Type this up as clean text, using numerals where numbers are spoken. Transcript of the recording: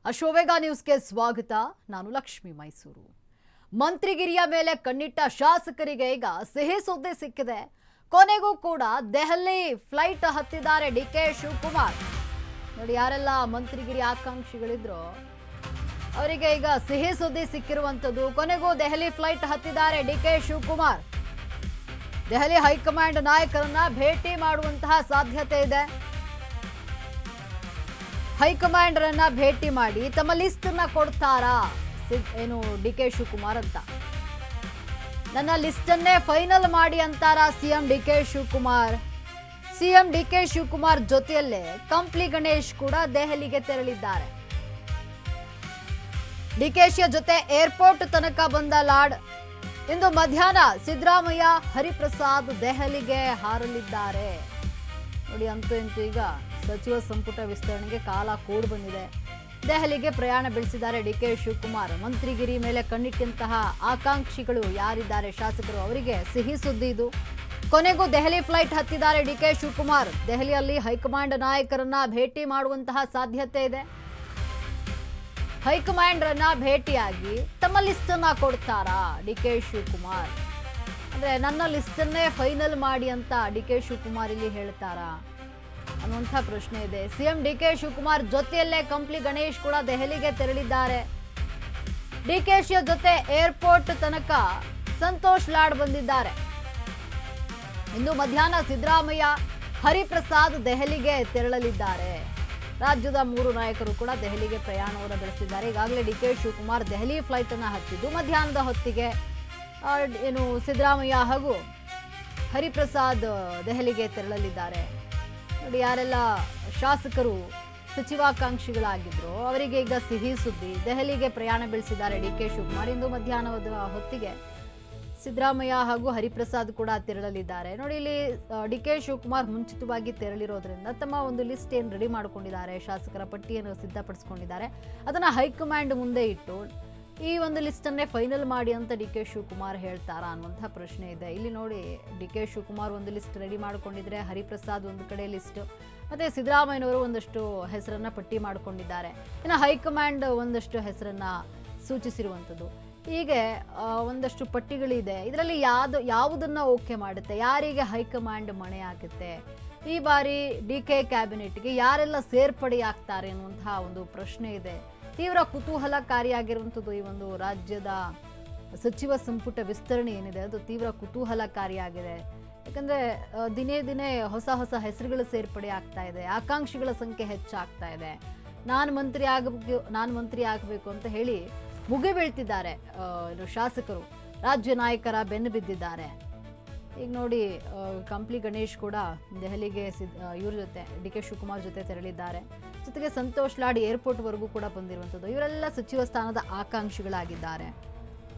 ಅಶ್ವವೇಗ ನ್ಯೂಸ್ಗೆ ಸ್ವಾಗತ. ನಾನು ಲಕ್ಷ್ಮಿ ಮೈಸೂರು. ಮಂತ್ರಿಗಿರಿಯ ಮೇಲೆ ಕಣ್ಣಿಟ್ಟ ಶಾಸಕರಿಗೆ ಈಗ ಸಿಹಿ ಸುದ್ದಿ ಸಿಕ್ಕಿದೆ. ಕೊನೆಗೂ ಕೂಡ ದೆಹಲಿ ಫ್ಲೈಟ್ ಹತ್ತಿದ್ದಾರೆ ಡಿಕೆ ಶಿವಕುಮಾರ್. ನೋಡಿ, ಯಾರೆಲ್ಲ ಮಂತ್ರಿಗಿರಿ ಆಕಾಂಕ್ಷಿಗಳಿದ್ರು ಅವರಿಗೆ ಈಗ ಸಿಹಿ ಸುದ್ದಿ ಸಿಕ್ಕಿರುವಂತದ್ದು. ಕೊನೆಗೂ ದೆಹಲಿ ಫ್ಲೈಟ್ ಹತ್ತಿದ್ದಾರೆ ಡಿಕೆ ಶಿವಕುಮಾರ್. ದೆಹಲಿ ಹೈಕಮಾಂಡ್ ನಾಯಕರನ್ನ ಭೇಟಿ ಮಾಡುವಂತಹ ಸಾಧ್ಯತೆ ಇದೆ. ಹೈಕಮಾಂಡ್ ರನ್ನ ಭೇಟಿ ಮಾಡಿ ತಮ್ಮ ಲಿಸ್ಟ್ ಅನ್ನ ಕೊಡ್ತಾರಾ ಏನು ಡಿಕೆ ಶಿವಕುಮಾರ್ ಅಂತ. ನನ್ನ ಲಿಸ್ಟ್ ಅನ್ನೇ ಫೈನಲ್ ಮಾಡಿ ಅಂತಾರ ಸಿಎಂ ಡಿಕೆ ಶಿವಕುಮಾರ್. ಸಿಎಂ ಡಿಕೆ ಶಿವಕುಮಾರ್ ಜೊತೆಯಲ್ಲೇ ಕಂಪ್ಲಿ ಗಣೇಶ್ ಕೂಡ ದೆಹಲಿಗೆ ತೆರಳಿದ್ದಾರೆ. ಡಿಕೆಶಿಯ ಜೊತೆ ಏರ್ಪೋರ್ಟ್ ತನಕ ಬಂದ ಲಾಡ್. ಇಂದು ಮಧ್ಯಾಹ್ನ ಸಿದ್ದರಾಮಯ್ಯ ಹರಿಪ್ರಸಾದ್ ದೆಹಲಿಗೆ ಹಾರಲಿದ್ದಾರೆ. ನೋಡಿ, ಅಂತೂ ಇಂತೂ ಈಗ ಸಚಿವ ಸಂಪುಟ ವಿಸ್ತರಣೆಗೆ ಕಾಲ ಕೂಡ್ ಬಂದಿದೆ. ದೆಹಲಿಗೆ ಪ್ರಯಾಣ ಬೆಳೆಸಿದ್ದಾರೆ ಡಿಕೆ ಶಿವಕುಮಾರ್. ಮಂತ್ರಿಗಿರಿ ಮೇಲೆ ಕಣ್ಣಿಟ್ಟಂತಹ ಆಕಾಂಕ್ಷಿಗಳು ಯಾರಿದ್ದಾರೆ ಶಾಸಕರು, ಅವರಿಗೆ ಸಿಹಿ ಸುದ್ದಿ ಇದು. ಕೊನೆಗೂ ದೆಹಲಿ ಫ್ಲೈಟ್ ಹತ್ತಿದ್ದಾರೆ ಡಿಕೆ ಶಿವಕುಮಾರ್. ದೆಹಲಿಯಲ್ಲಿ ಹೈಕಮಾಂಡ್ ನಾಯಕರನ್ನ ಭೇಟಿ ಮಾಡುವಂತಹ ಸಾಧ್ಯತೆ ಇದೆ. ಹೈಕಮಾಂಡ್ ರನ್ನ ಭೇಟಿಯಾಗಿ ತಮ್ಮ ಲಿಸ್ಟ್ ಅನ್ನ ಕೊಡ್ತಾರಾ ಡಿಕೆ ಶಿವಕುಮಾರ್? ಅಂದ್ರೆ ನನ್ನ ಲಿಸ್ಟ್ ಅನ್ನೇ ಫೈನಲ್ ಮಾಡಿ ಅಂತ ಡಿಕೆ ಶಿವಕುಮಾರ್ ಇಲ್ಲಿ ಹೇಳ್ತಾರಾ ಅನ್ನುವಂಥ ಪ್ರಶ್ನೆ ಇದೆ. ಸಿಎಂ ಡಿಕೆ ಶಿವಕುಮಾರ್ ಜೊತೆಯಲ್ಲೇ ಕಂಪ್ಲಿ ಗಣೇಶ್ ಕೂಡ ದೆಹಲಿಗೆ ತೆರಳಿದ್ದಾರೆ. ಡಿಕೆಶಿಯ ಜೊತೆ ಏರ್ಪೋರ್ಟ್ ತನಕ ಸಂತೋಷ್ ಲಾಡ್ ಬಂದಿದ್ದಾರೆ. ಇಂದು ಮಧ್ಯಾಹ್ನ ಸಿದ್ದರಾಮಯ್ಯ ಹರಿಪ್ರಸಾದ್ ದೆಹಲಿಗೆ ತೆರಳಲಿದ್ದಾರೆ. ರಾಜ್ಯದ 3 ನಾಯಕರು ಕೂಡ ದೆಹಲಿಗೆ ಪ್ರಯಾಣವನ್ನು ಬೆಳೆಸಿದ್ದಾರೆ. ಈಗಾಗಲೇ ಡಿಕೆ ಶಿವಕುಮಾರ್ ದೆಹಲಿ ಫ್ಲೈಟ್ ಅನ್ನ ಹತ್ತಿದ್ದು ಮಧ್ಯಾಹ್ನದ ಹೊತ್ತಿಗೆ ಏನು ಸಿದ್ದರಾಮಯ್ಯ ಹಾಗೂ ಹರಿಪ್ರಸಾದ್ ದೆಹಲಿಗೆ ತೆರಳಲಿದ್ದಾರೆ. ನೋಡಿ, ಯಾರೆಲ್ಲ ಶಾಸಕರು ಸಚಿವಾಕಾಂಕ್ಷಿಗಳಾಗಿದ್ರು ಅವರಿಗೆ ಈಗ ಸಿಹಿ ಸುದ್ದಿ. ದೆಹಲಿಗೆ ಪ್ರಯಾಣ ಬೆಳೆಸಿದ್ದಾರೆ ಡಿಕೆ ಶಿವಕುಮಾರ್. ಇಂದು ಮಧ್ಯಾಹ್ನದ ಹೊತ್ತಿಗೆ ಸಿದ್ದರಾಮಯ್ಯ ಹಾಗೂ ಹರಿಪ್ರಸಾದ್ ಕೂಡ ತೆರಳಲಿದ್ದಾರೆ. ನೋಡಿ, ಇಲ್ಲಿ ಡಿಕೆ ಶಿವಕುಮಾರ್ ಮುಂಚಿತವಾಗಿ ತೆರಳಿರೋದ್ರಿಂದ ತಮ್ಮ ಒಂದು ಲಿಸ್ಟ್ ಏನು ರೆಡಿ ಮಾಡ್ಕೊಂಡಿದ್ದಾರೆ, ಶಾಸಕರ ಪಟ್ಟಿಯನ್ನು ಸಿದ್ಧಪಡಿಸ್ಕೊಂಡಿದ್ದಾರೆ. ಅದನ್ನ ಹೈಕಮಾಂಡ್ ಮುಂದೆ ಇಟ್ಟು ಈ ಒಂದು ಲಿಸ್ಟ್ ಅನ್ನೇ ಫೈನಲ್ ಮಾಡಿ ಅಂತ ಡಿಕೆ ಶಿವಕುಮಾರ್ ಹೇಳ್ತಾರಾ ಅನ್ನುವಂಥ ಪ್ರಶ್ನೆ ಇದೆ. ಇಲ್ಲಿ ನೋಡಿ, ಡಿಕೆ ಶಿವಕುಮಾರ್ ಒಂದು ಲಿಸ್ಟ್ ರೆಡಿ ಮಾಡ್ಕೊಂಡಿದ್ರೆ, ಹರಿಪ್ರಸಾದ್ ಒಂದು ಕಡೆ ಲಿಸ್ಟ್, ಮತ್ತೆ ಸಿದ್ದರಾಮಯ್ಯನವರು ಒಂದಷ್ಟು ಹೆಸರನ್ನ ಪಟ್ಟಿ ಮಾಡ್ಕೊಂಡಿದ್ದಾರೆ. ಇನ್ನು ಹೈಕಮಾಂಡ್ ಒಂದಷ್ಟು ಹೆಸರನ್ನ ಸೂಚಿಸಿರುವಂಥದ್ದು. ಹೀಗೆ ಒಂದಷ್ಟು ಪಟ್ಟಿಗಳಿದೆ. ಇದರಲ್ಲಿ ಯಾವುದನ್ನ ಓಕೆ ಮಾಡುತ್ತೆ, ಯಾರಿಗೆ ಹೈಕಮಾಂಡ್ ಮಣೆ ಹಾಕುತ್ತೆ, ಈ ಬಾರಿ ಡಿಕೆ ಕ್ಯಾಬಿನೆಟ್ಗೆ ಯಾರೆಲ್ಲ ಸೇರ್ಪಡೆಯಾಗ್ತಾರೆ ಅನ್ನುವಂತಹ ಒಂದು ಪ್ರಶ್ನೆ ಇದೆ. ತೀವ್ರ ಕುತೂಹಲಕಾರಿಯಾಗಿರುವಂಥದ್ದು ಈ ಒಂದು ರಾಜ್ಯದ ಸಚಿವ ಸಂಪುಟ ವಿಸ್ತರಣೆ ಏನಿದೆ ಅದು ತೀವ್ರ ಕುತೂಹಲಕಾರಿಯಾಗಿದೆ. ಯಾಕಂದ್ರೆ ದಿನೇ ದಿನೇ ಹೊಸ ಹೊಸ ಹೆಸರುಗಳು ಸೇರ್ಪಡೆ ಆಗ್ತಾ ಇದೆ. ಆಕಾಂಕ್ಷಿಗಳ ಸಂಖ್ಯೆ ಹೆಚ್ಚಾಗ್ತಾ ಇದೆ. ನಾನು ಮಂತ್ರಿ ಆಗಬೇಕು ಅಂತ ಹೇಳಿ ಮುಗಿಬೀಳ್ತಿದ್ದಾರೆ ಶಾಸಕರು. ರಾಜ್ಯ ನಾಯಕರ ಬೆನ್ನು ಬಿದ್ದಿದ್ದಾರೆ. ಈಗ ನೋಡಿ, ಕಂಪ್ಲಿ ಗಣೇಶ್ ಕೂಡ ದೆಹಲಿಗೆ ಇವ್ರ ಜೊತೆ ಡಿಕೆ ಶಿವಕುಮಾರ್ ಜೊತೆ ತೆರಳಿದ್ದಾರೆ. ಜೊತೆಗೆ ಸಂತೋಷ್ ಲಾಡ್ ಏರ್ಪೋರ್ಟ್ವರೆಗೂ ಕೂಡ ಬಂದಿರುವಂಥದ್ದು. ಇವರೆಲ್ಲ ಸಚಿವ ಸ್ಥಾನದ ಆಕಾಂಕ್ಷಿಗಳಾಗಿದ್ದಾರೆ.